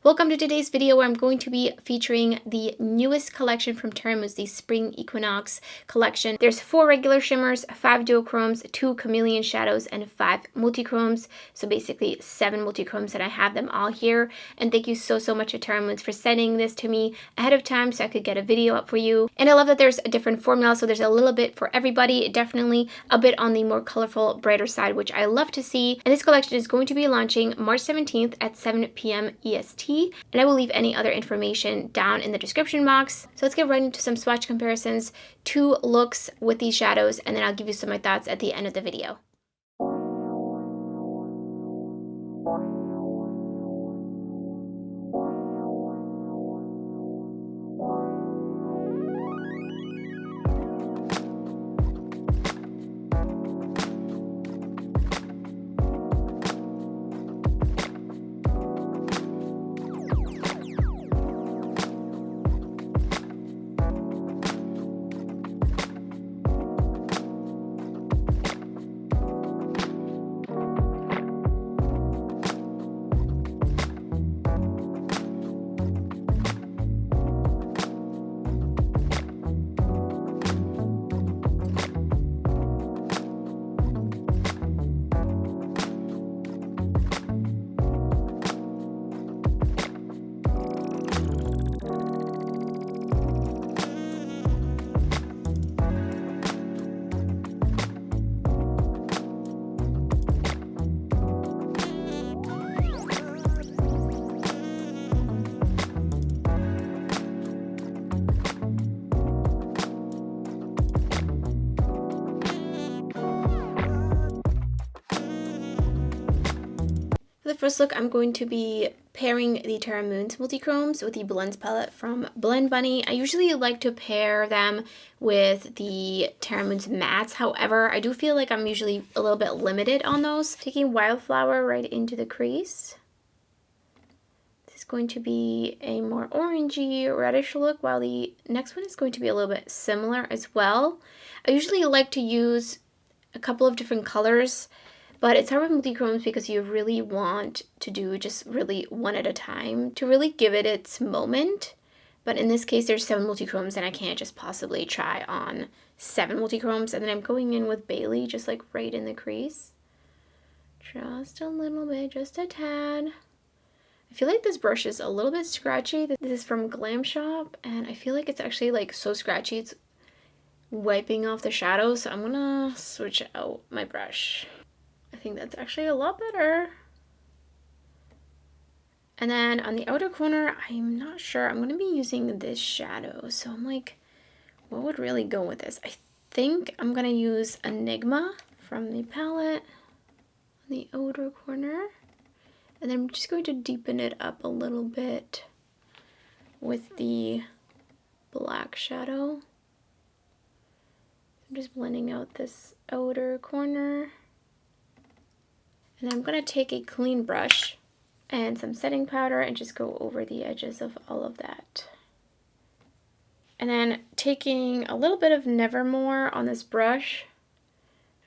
Welcome to today's video where I'm going to be featuring the newest collection from Terra Moons, the Spring Equinox collection. There's 4 regular shimmers, 5 duochromes, 2 chameleon shadows, and 5 multichromes. So basically 7 multichromes, and I have them all here. And thank you so much to Terra Moons for sending this to me ahead of time so I could get a video up for you. And I love that there's a different formula, so there's a little bit for everybody. Definitely a bit on the more colorful, brighter side, which I love to see. And this collection is going to be launching March 17th at 7 p.m. EST. And I will leave any other information down in the description box. So let's get right into some swatch comparisons, 2 looks with these shadows, and then I'll give you some of my thoughts at the end of the video. For the first look, I'm going to be pairing the Terra Moons Multichromes with the Blends palette from Blend Bunny. I usually like to pair them with the Terra Moons Mattes. However, I do feel like I'm usually a little bit limited on those. Taking Wildflower right into the crease. This is going to be a more orangey, reddish look, while the next one is going to be a little bit similar as well. I usually like to use a couple of different colors, but it's hard with multichromes because you really want to do just really one at a time to really give it its moment. But in this case, there's 7 multichromes and I can't just possibly try on 7 multichromes. And then I'm going in with Bailey just like right in the crease. Just a little bit, just a tad. I feel like this brush is a little bit scratchy. This is from Glam Shop and I feel like it's actually like so scratchy. It's wiping off the shadows. So I'm gonna switch out my brush. I think that's actually a lot better. And then on the outer corner, I'm not sure. I'm going to be using this shadow. So I'm like, what would really go with this? I think I'm going to use Enigma from the palette on the outer corner. And then I'm just going to deepen it up a little bit with the black shadow. I'm just blending out this outer corner. And then I'm going to take a clean brush and some setting powder and just go over the edges of all of that. And then taking a little bit of Nevermore on this brush,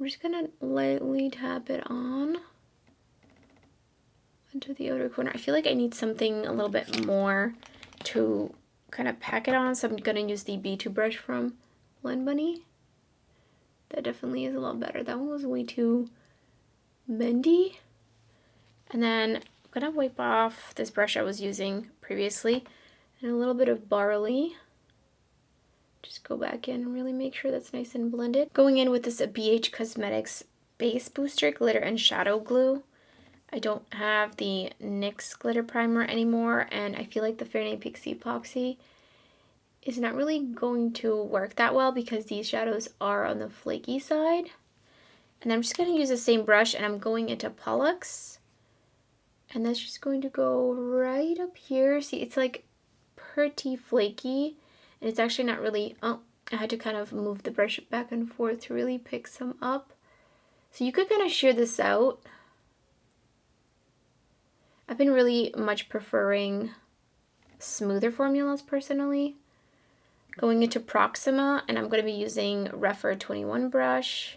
I'm just going to lightly tap it on into the outer corner. I feel like I need something a little bit more to kind of pack it on, so I'm going to use the B2 brush from Blend Bunny. That definitely is a lot better. That one was way too bendy. And then I'm gonna wipe off this brush I was using previously and a little bit of barley. Just go back in and really make sure that's nice and blended. Going in with this BH Cosmetics Base Booster Glitter and Shadow Glue. I don't have the NYX glitter primer anymore, and I feel like the Fair Name Pixie Epoxy is not really going to work that well because these shadows are on the flaky side. And I'm just going to use the same brush and I'm going into Pollux. And that's just going to go right up here. See, it's like pretty flaky. And it's actually not really, oh, I had to kind of move the brush back and forth to really pick some up. So you could kind of shear this out. I've been really much preferring smoother formulas personally. Going into Proxima, and I'm going to be using Refer 21 brush.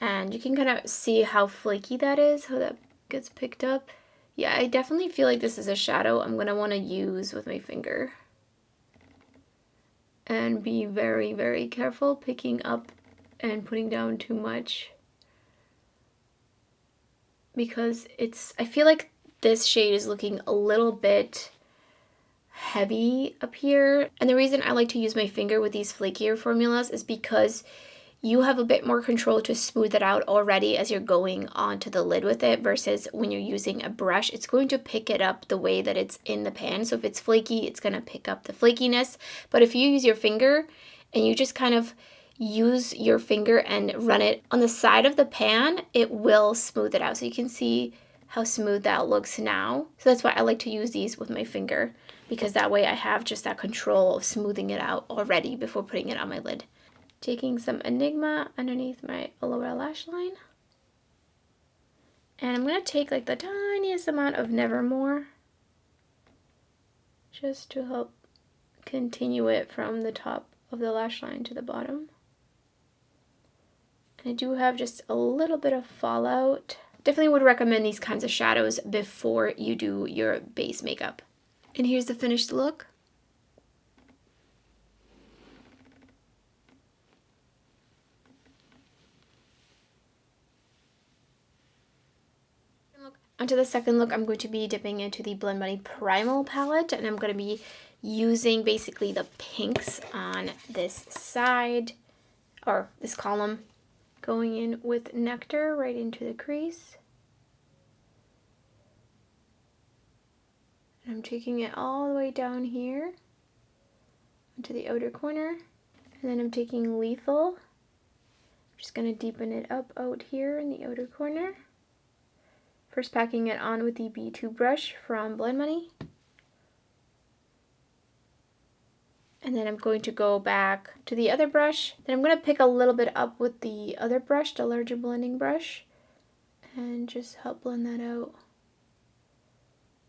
And you can kind of see how flaky that is, how that gets picked up. Yeah, I definitely feel like this is a shadow I'm going to want to use with my finger. And be very, very careful picking up and putting down too much. Because I feel like this shade is looking a little bit heavy up here. And the reason I like to use my finger with these flakier formulas is because you have a bit more control to smooth it out already as you're going onto the lid with it, versus when you're using a brush, it's going to pick it up the way that it's in the pan. So if it's flaky, it's going to pick up the flakiness. But if you use your finger and you just kind of use your finger and run it on the side of the pan, it will smooth it out. So you can see how smooth that looks now. So that's why I like to use these with my finger, because that way I have just that control of smoothing it out already before putting it on my lid. Taking some Enigma underneath my lower lash line. And I'm going to take like the tiniest amount of Nevermore, just to help continue it from the top of the lash line to the bottom. And I do have just a little bit of fallout. Definitely would recommend these kinds of shadows before you do your base makeup. And here's the finished look. Onto the second look, I'm going to be dipping into the Blend Bunny Primal palette, and I'm going to be using basically the pinks on this side, or this column, going in with Nectar right into the crease. And I'm taking it all the way down here into the outer corner, and then I'm taking Lethal. I'm just going to deepen it up out here in the outer corner. First packing it on with the B2 brush from Blend Bunny. And then I'm going to go back to the other brush. Then I'm going to pick a little bit up with the other brush, the larger blending brush, and just help blend that out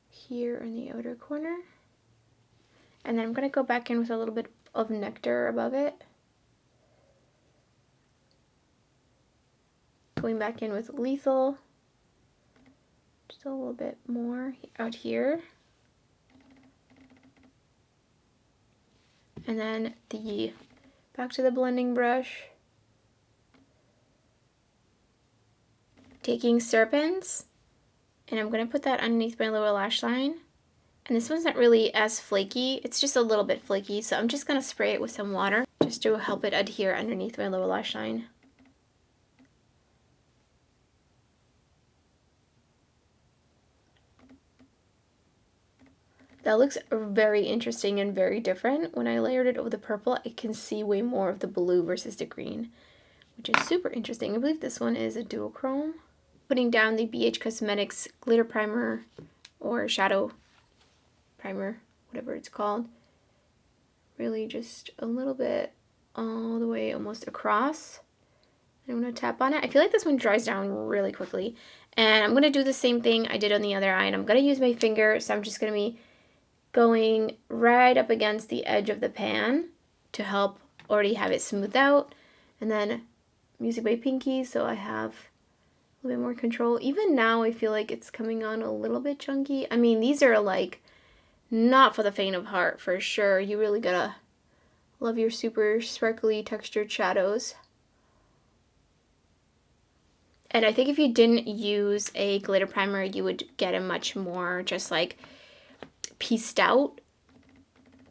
here in the outer corner. And then I'm going to go back in with a little bit of Nectar above it. Going back in with Lethal. Just a little bit more out here. And then back to the blending brush. Taking Serpents, and I'm going to put that underneath my lower lash line. And this one's not really as flaky, it's just a little bit flaky, so I'm just going to spray it with some water just to help it adhere underneath my lower lash line. That looks very interesting and very different. When I layered it over the purple, I can see way more of the blue versus the green, which is super interesting. I believe this one is a duochrome. Putting down the BH Cosmetics glitter primer or shadow primer, whatever it's called. Really just a little bit all the way almost across. I'm going to tap on it. I feel like this one dries down really quickly. And I'm going to do the same thing I did on the other eye, and I'm going to use my finger, so I'm just going to be going right up against the edge of the pan to help already have it smoothed out. And then I'm using my pinky so I have a little bit more control. Even now I feel like it's coming on a little bit chunky. I mean, these are like not for the faint of heart for sure. You really gotta love your super sparkly textured shadows. And I think if you didn't use a glitter primer, you would get a much more just like pieced out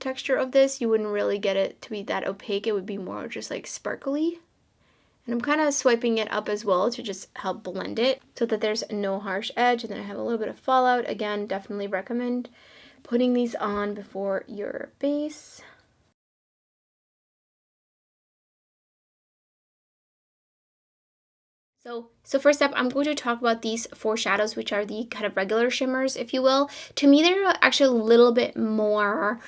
texture of this. You wouldn't really get it to be that opaque. It would be more just like sparkly. And I'm kind of swiping it up as well to just help blend it so that there's no harsh edge. And then I have a little bit of fallout. Again, definitely recommend putting these on before your base. So first up, I'm going to talk about these four shadows, which are the kind of regular shimmers, if you will. To me, they're actually a little bit more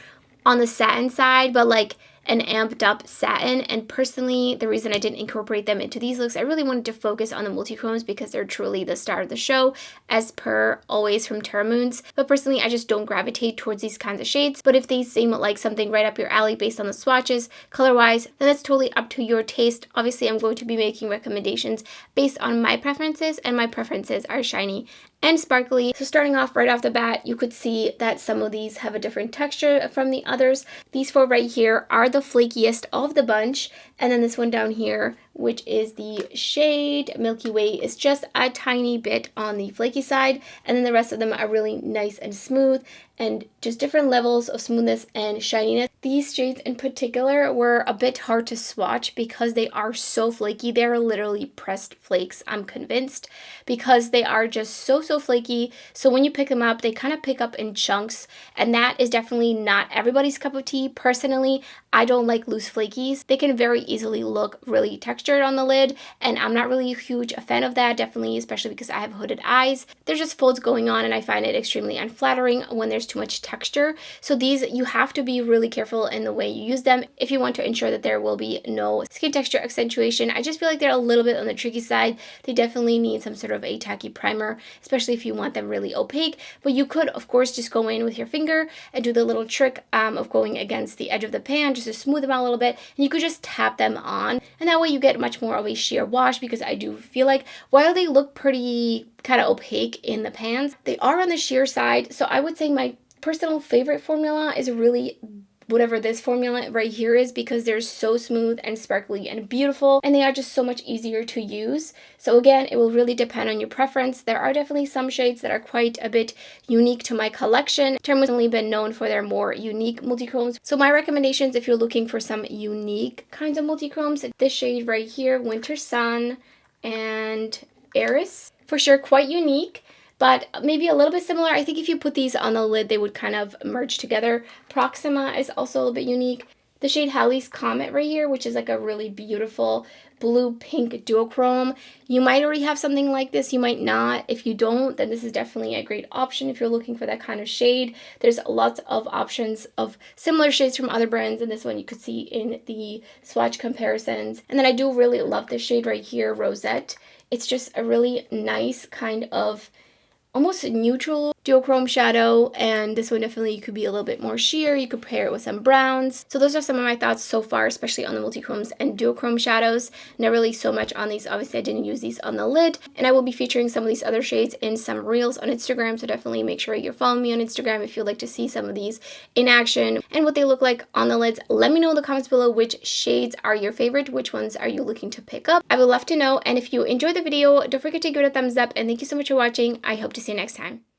on the satin side, but like an amped up satin. And personally, the reason I didn't incorporate them into these looks, I really wanted to focus on the multi-chromes because they're truly the star of the show, as per always from Terra Moons. But personally, I just don't gravitate towards these kinds of shades. But if they seem like something right up your alley based on the swatches, color-wise, then that's totally up to your taste. Obviously, I'm going to be making recommendations based on my preferences, and my preferences are shiny and sparkly. So starting off right off the bat, you could see that some of these have a different texture from the others. These 4 right here are the flakiest of the bunch, and then this one down here, which is the shade Milky Way, is just a tiny bit on the flaky side, and then the rest of them are really nice and smooth, and just different levels of smoothness and shininess. These shades in particular were a bit hard to swatch because they are so flaky. They're literally pressed flakes, I'm convinced, because they are just so flaky. So when you pick them up, they kind of pick up in chunks, and that is definitely not everybody's cup of tea. Personally, I don't like loose flakies. They can very easily look really textured on the lid, and I'm not really a huge fan of that, definitely, especially because I have hooded eyes. There's just folds going on, and I find it extremely unflattering when there's too much texture. So these, you have to be really careful in the way you use them if you want to ensure that there will be no skin texture accentuation. I just feel like they're a little bit on the tricky side. They definitely need some sort of a tacky primer, especially if you want them really opaque. But you could, of course, just go in with your finger and do the little trick of going against the edge of the pan just to smooth them out a little bit, and you could just tap them on, and that way you get much more of a sheer wash, because I do feel like while they look pretty kind of opaque in the pans, they are on the sheer side. So I would say my personal favorite formula is really whatever this formula right here is, because they're so smooth and sparkly and beautiful, and they are just so much easier to use. So again, it will really depend on your preference. There are definitely some shades that are quite a bit unique to my collection. Terra Moons has only been known for their more unique multichromes. So my recommendations, if you're looking for some unique kinds of multichromes, this shade right here, Winter Sun and Eris, for sure quite unique, but maybe a little bit similar. I think if you put these on the lid, they would kind of merge together. Proxima is also a little bit unique. The shade Halley's Comet right here, which is like a really beautiful blue-pink duochrome. You might already have something like this, you might not. If you don't, then this is definitely a great option if you're looking for that kind of shade. There's lots of options of similar shades from other brands, and this one you could see in the swatch comparisons. And then I do really love this shade right here, Rosette. It's just a really nice kind of almost neutral duochrome shadow, and this one definitely could be a little bit more sheer. You could pair it with some browns. So those are some of my thoughts so far, especially on the multichromes and duochrome shadows. Not really so much on these. Obviously, I didn't use these on the lid, and I will be featuring some of these other shades in some reels on Instagram, so definitely make sure you're following me on Instagram if you'd like to see some of these in action and what they look like on the lids. Let me know in the comments below which shades are your favorite, which ones are you looking to pick up. I would love to know, and if you enjoyed the video, don't forget to give it a thumbs up, and thank you so much for watching. I hope to see you next time.